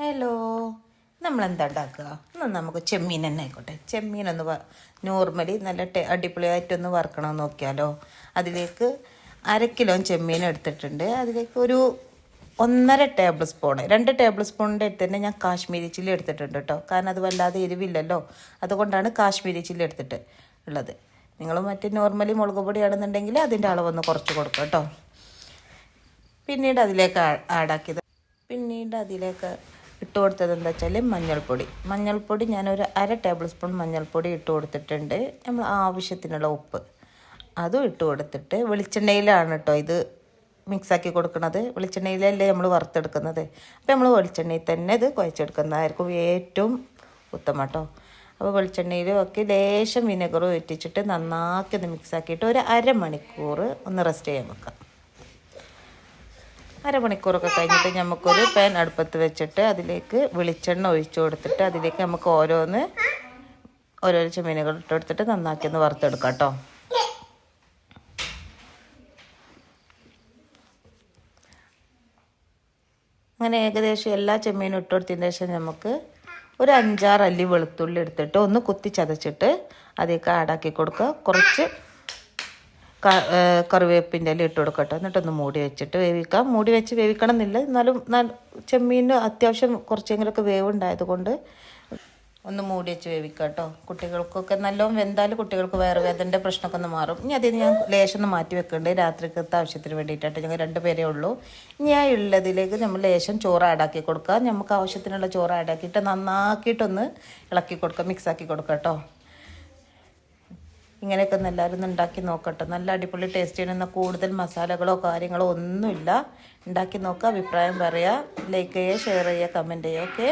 Hello, നമ്മളെന്താ ഉണ്ടാക്കുക? നമുക്ക് ചെമ്മീൻ തന്നെ ആയിക്കോട്ടെ. ചെമ്മീനൊന്ന് നോർമലി നല്ല അടിപൊളിയായിട്ടൊന്ന് വറുക്കണമെന്ന് നോക്കിയാലോ. അതിലേക്ക് 1/2 കിലോ ചെമ്മീൻ എടുത്തിട്ടുണ്ട്. അതിലേക്ക് ഒരു 1.5 ടേബിൾ സ്പൂൺ, 2 ടേബിൾ സ്പൂണിൻ്റെ അടുത്ത് തന്നെ ഞാൻ കാശ്മീരി ചില്ലി എടുത്തിട്ടുണ്ട് കേട്ടോ. കാരണം അത് വല്ലാതെ എരിവില്ലല്ലോ, അതുകൊണ്ടാണ് കാശ്മീരി ചില്ലി എടുത്തിട്ട് ഉള്ളത്. നിങ്ങൾ മറ്റേ നോർമലി മുളക് പൊടിയാണെന്നുണ്ടെങ്കിൽ അതിൻ്റെ അളവൊന്ന് കുറച്ച് കൊടുക്കുക കേട്ടോ. പിന്നീട് അതിലേക്ക് ഇട്ട് കൊടുത്തത് എന്താ വെച്ചാൽ മഞ്ഞൾപ്പൊടി ഞാനൊരു 1/2 ടേബിൾ സ്പൂൺ മഞ്ഞൾപ്പൊടി ഇട്ട് കൊടുത്തിട്ടുണ്ട്. നമ്മൾ ആവശ്യത്തിനുള്ള ഉപ്പ് അതും ഇട്ട് കൊടുത്തിട്ട് വെളിച്ചെണ്ണയിലാണ് കേട്ടോ ഇത് മിക്സാക്കി കൊടുക്കുന്നത്. വെളിച്ചെണ്ണയിലല്ലേ നമ്മൾ വറുത്തെടുക്കുന്നത്. അപ്പോൾ നമ്മൾ വെളിച്ചെണ്ണയിൽ തന്നെ ഇത് കുഴച്ചെടുക്കുന്നതായിരിക്കും ഏറ്റവും ഉത്തമം കേട്ടോ. അപ്പോൾ വെളിച്ചെണ്ണയിലും ഒക്കെ ലേശം വിനെഗർ ഒറ്റിച്ചിട്ട് നന്നാക്കി ഒന്ന് മിക്സാക്കിയിട്ട് ഒരു 1/2 മണിക്കൂർ ഒന്ന് റെസ്റ്റ് ചെയ്യാൻ വെക്കാം. 1/2 മണിക്കൂറൊക്കെ കഴിഞ്ഞിട്ട് നമുക്കൊരു പാൻ അടുപ്പത്ത് വെച്ചിട്ട് അതിലേക്ക് വെളിച്ചെണ്ണ ഒഴിച്ചു കൊടുത്തിട്ട് അതിലേക്ക് നമുക്ക് ഓരോരോ ചെമ്മീനുകൾ ഇട്ട് കൊടുത്തിട്ട് നന്നാക്കി ഒന്ന് വറുത്തെടുക്കാം കേട്ടോ. അങ്ങനെ ഏകദേശം എല്ലാ ചെമ്മീനും ഇട്ട് കൊടുത്തതിന് ശേഷം നമുക്ക് ഒരു 5-6 അല്ലി വെളുത്തുള്ളി എടുത്തിട്ട് ഒന്ന് കുത്തി ചതച്ചിട്ട് അതിലേക്ക് ആഡാക്കി കൊടുക്കുക. കുറച്ച് കറിവേപ്പിൻ്റെ ഇല ഇട്ട് കൊടുക്കട്ടെ. എന്നിട്ടൊന്ന് മൂടി വെച്ചിട്ട് വേവിക്കാം. മൂടി വെച്ച് വേവിക്കണം എന്നില്ല, എന്നാലും ചെമ്മീന് അത്യാവശ്യം കുറച്ചെങ്കിലുമൊക്കെ വേവുണ്ടായത് കൊണ്ട് ഒന്ന് മൂടി വെച്ച് വേവിക്കാം കേട്ടോ. കുട്ടികൾക്കൊക്കെ നല്ലോണം വെന്താൽ കുട്ടികൾക്ക് വയറുവേദനയുടെ പ്രശ്നമൊക്കെ ഒന്ന് മാറും. ഇനി അതിന് ഞാൻ ലേശം ഒന്ന് മാറ്റി വെക്കുന്നുണ്ട് രാത്രിക്കത്തെ ആവശ്യത്തിന് വേണ്ടിയിട്ടായിട്ട്. ഞങ്ങൾ 2 പേരേ ഉള്ളൂ. ഇനി ആ ഉള്ളതിലേക്ക് നമ്മൾ ലേശം ചോറ് ആഡാക്കി കൊടുക്കുക. നമുക്ക് ആവശ്യത്തിനുള്ള ചോറ് ആഡാക്കിയിട്ട് നന്നാക്കിയിട്ടൊന്ന് ഇളക്കി കൊടുക്കുക, മിക്സാക്കി കൊടുക്കുക കേട്ടോ. ഇങ്ങനെയൊക്കെ ഒന്ന് എല്ലാവരും ഉണ്ടാക്കി നോക്കട്ടെ. നല്ല അടിപൊളി ടേസ്റ്റ് ചെയ്യണമെന്ന കൂടുതൽ മസാലകളോ കാര്യങ്ങളോ ഒന്നുമില്ല. ഉണ്ടാക്കി നോക്കുക, അഭിപ്രായം പറയുക, ലൈക്ക് ചെയ്യുക, ഷെയർ ചെയ്യുക, കമൻറ്റ് ചെയ്യുക. ഓക്കെ.